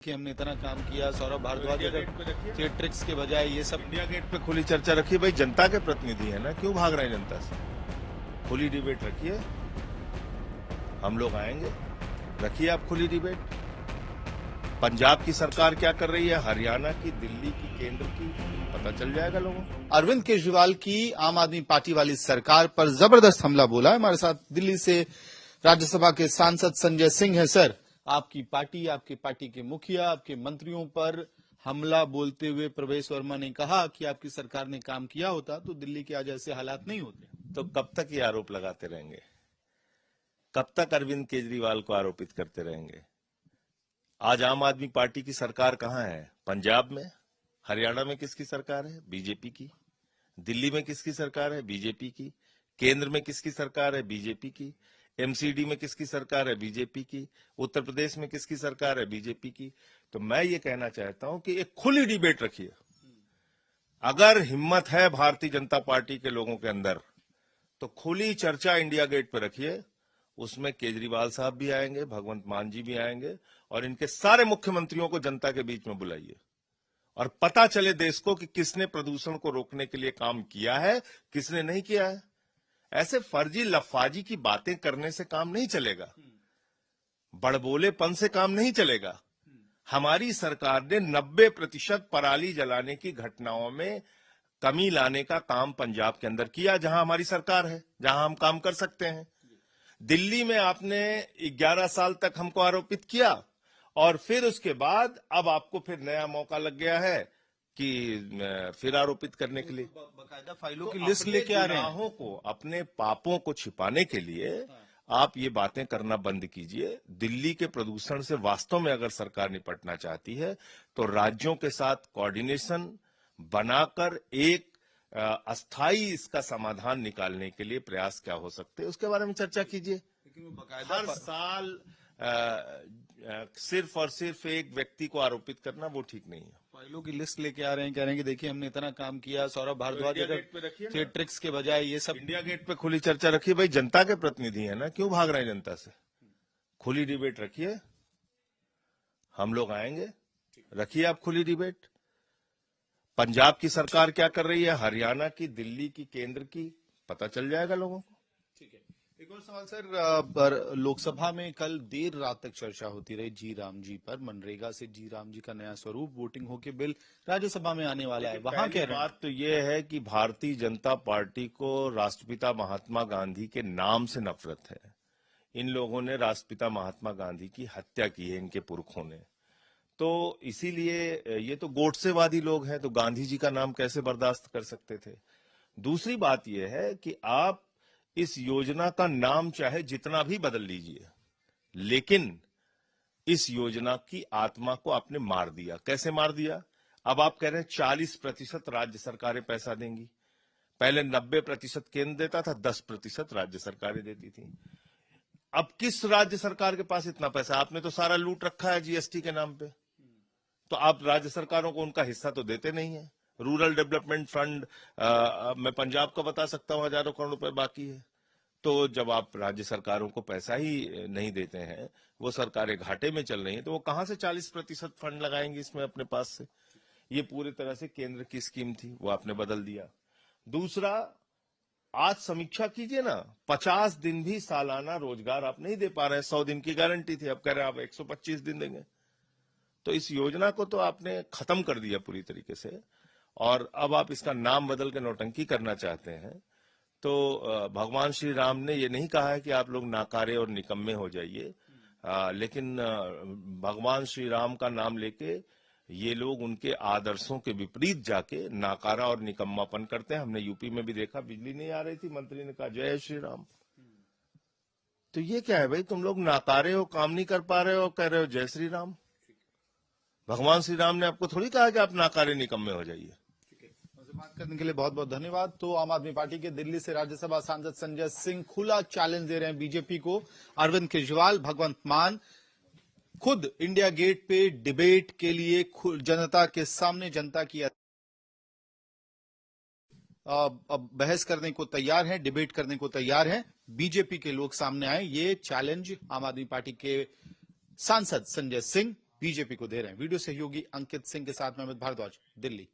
कि हमने इतना काम किया। सौरभ भारद्वाज के ट्रिक्स के बजाय ये सब इंडिया गेट पे खुली चर्चा रखिए। भाई जनता के प्रतिनिधि है ना, क्यों भाग रहे हैं जनता से? खुली डिबेट रखिए, हम लोग आएंगे। रखिए आप खुली डिबेट। पंजाब की सरकार क्या कर रही है, हरियाणा की, दिल्ली की, केंद्र की, पता चल जाएगा लोगों को। अरविंद केजरीवाल की आम आदमी पार्टी वाली सरकार पर जबरदस्त हमला बोला है। हमारे साथ दिल्ली से राज्यसभा के सांसद संजय सिंह है। सर, आपकी पार्टी, आपकी पार्टी के मुखिया, आपके मंत्रियों पर हमला बोलते हुए प्रवेश वर्मा ने कहा कि आपकी सरकार ने काम किया होता तो दिल्ली के आज ऐसे हालात नहीं होते। तो कब तक ये आरोप लगाते रहेंगे? कब तक अरविंद केजरीवाल को आरोपित करते रहेंगे? आज आम आदमी पार्टी की सरकार कहां है? पंजाब में। हरियाणा में किसकी सरकार है? बीजेपी की। दिल्ली में किसकी सरकार है? बीजेपी की। केंद्र में किसकी सरकार है? बीजेपी की। एमसीडी में किसकी सरकार है? बीजेपी की। उत्तर प्रदेश में किसकी सरकार है? बीजेपी की। तो मैं ये कहना चाहता हूं कि एक खुली डिबेट रखिए। अगर हिम्मत है भारतीय जनता पार्टी के लोगों के अंदर, तो खुली चर्चा इंडिया गेट पर रखिए। उसमें केजरीवाल साहब भी आएंगे, भगवंत मान जी भी आएंगे, और इनके सारे मुख्यमंत्रियों को जनता के बीच में बुलाइए और पता चले देश को कि किसने प्रदूषण को रोकने के लिए काम किया है, किसने नहीं किया है। ऐसे फर्जी लफाजी की बातें करने से काम नहीं चलेगा, बड़बोलेपन से काम नहीं चलेगा। हमारी सरकार ने 90% पराली जलाने की घटनाओं में कमी लाने का काम पंजाब के अंदर किया, जहां हमारी सरकार है, जहां हम काम कर सकते हैं। दिल्ली में आपने 11 साल तक हमको आरोपित किया, और फिर उसके बाद अब आपको फिर नया मौका लग गया है कि फिर आरोपित करने के लिए बाकायदा फाइलों की लिस्ट लेके आ रहे हैं। गुनाहों को, अपने पापों को छिपाने के लिए आप ये बातें करना बंद कीजिए। दिल्ली के प्रदूषण से वास्तव में अगर सरकार निपटना चाहती है तो राज्यों के साथ कोऑर्डिनेशन बनाकर एक अस्थाई इसका समाधान निकालने के लिए प्रयास क्या हो सकते हैं, उसके बारे में चर्चा कीजिए। हर साल सिर्फ और सिर्फ एक व्यक्ति को आरोपित करना वो ठीक नहीं है। फाइलों की लिस्ट लेके आ रहे हैं, कह रहे हैं कि देखिए हमने इतना काम किया। सौरभ भारद्वाज के ट्रिक्स के बजाय ये सब इंडिया गेट पे खुली चर्चा रखिए। भाई जनता के प्रतिनिधि है ना, क्यों भाग रहे हैं जनता से? खुली डिबेट रखिए, हम लोग आएंगे। रखिए आप खुली डिबेट। पंजाब की सरकार क्या कर रही है, हरियाणा की, दिल्ली की, केंद्र की, पता चल जाएगा लोगों को। ठीक है। एक और सवाल सर, लोकसभा में कल देर रात तक चर्चा होती रही जी राम जी पर। मनरेगा से जी राम जी का नया स्वरूप, वोटिंग होके बिल राज्यसभा में आने वाला है। वहां क्या बात तो ये है कि भारतीय जनता पार्टी को राष्ट्रपिता महात्मा गांधी के नाम से नफरत है। इन लोगों ने राष्ट्रपिता महात्मा गांधी की हत्या की है, इनके पुरखों ने। तो इसीलिए ये तो गोडसेवादी लोग हैं, तो गांधी जी का नाम कैसे बर्दाश्त कर सकते थे। दूसरी बात यह है कि आप इस योजना का नाम चाहे जितना भी बदल लीजिए, लेकिन इस योजना की आत्मा को आपने मार दिया। कैसे मार दिया? अब आप कह रहे हैं 40% राज्य सरकारें पैसा देंगी। पहले 90% केंद्र देता था, 10% राज्य सरकारें देती थी। अब किस राज्य सरकार के पास इतना पैसा? आपने तो सारा लूट रखा है जीएसटी के नाम पे। तो आप राज्य सरकारों को उनका हिस्सा तो देते नहीं है। रूरल डेवलपमेंट फंड मैं पंजाब का बता सकता हूं, हजारों करोड़ रुपए बाकी है। तो जब आप राज्य सरकारों को पैसा ही नहीं देते हैं, वो सरकारें घाटे में चल रही हैं, तो वो कहां से 40% फंड लगाएंगी इसमें अपने पास से? ये पूरी तरह से केंद्र की स्कीम थी, वो आपने बदल दिया। दूसरा, आज समीक्षा कीजिए ना, 50 दिन भी सालाना रोजगार आप नहीं दे पा रहे हैं। 100 दिन की गारंटी थी, अब कह रहे हैं आप 125 दिन देंगे। तो इस योजना को तो आपने खत्म कर दिया पूरी तरीके से, और अब आप इसका नाम बदल के नौटंकी करना चाहते हैं। तो भगवान श्री राम ने ये नहीं कहा है कि आप लोग नाकारे और निकम्मे हो जाइए, लेकिन भगवान श्री राम का नाम लेके ये लोग उनके आदर्शों के विपरीत जाके नाकारा और निकम्मापन करते हैं। हमने यूपी में भी देखा, बिजली नहीं आ रही थी, मंत्री ने कहा जय श्री राम। तो ये क्या है भाई, तुम लोग नाकारे हो, काम नहीं कर पा रहे हो, कह रहे हो जय श्री राम। भगवान श्री राम ने आपको थोड़ी कहा कि आप नाकारे निकम्मे हो जाइए। बात करने के लिए बहुत बहुत धन्यवाद। तो आम आदमी पार्टी के दिल्ली से राज्यसभा सांसद संजय सिंह खुला चैलेंज दे रहे हैं बीजेपी को। अरविंद केजरीवाल, भगवंत मान खुद इंडिया गेट पे डिबेट के लिए जनता के सामने, जनता की बहस करने को तैयार हैं, डिबेट करने को तैयार हैं। बीजेपी के लोग सामने आए, ये चैलेंज आम आदमी पार्टी के सांसद संजय सिंह बीजेपी को दे रहे हैं। वीडियो सहयोगी अंकित सिंह के साथ मैं अमित भारद्वाज, दिल्ली।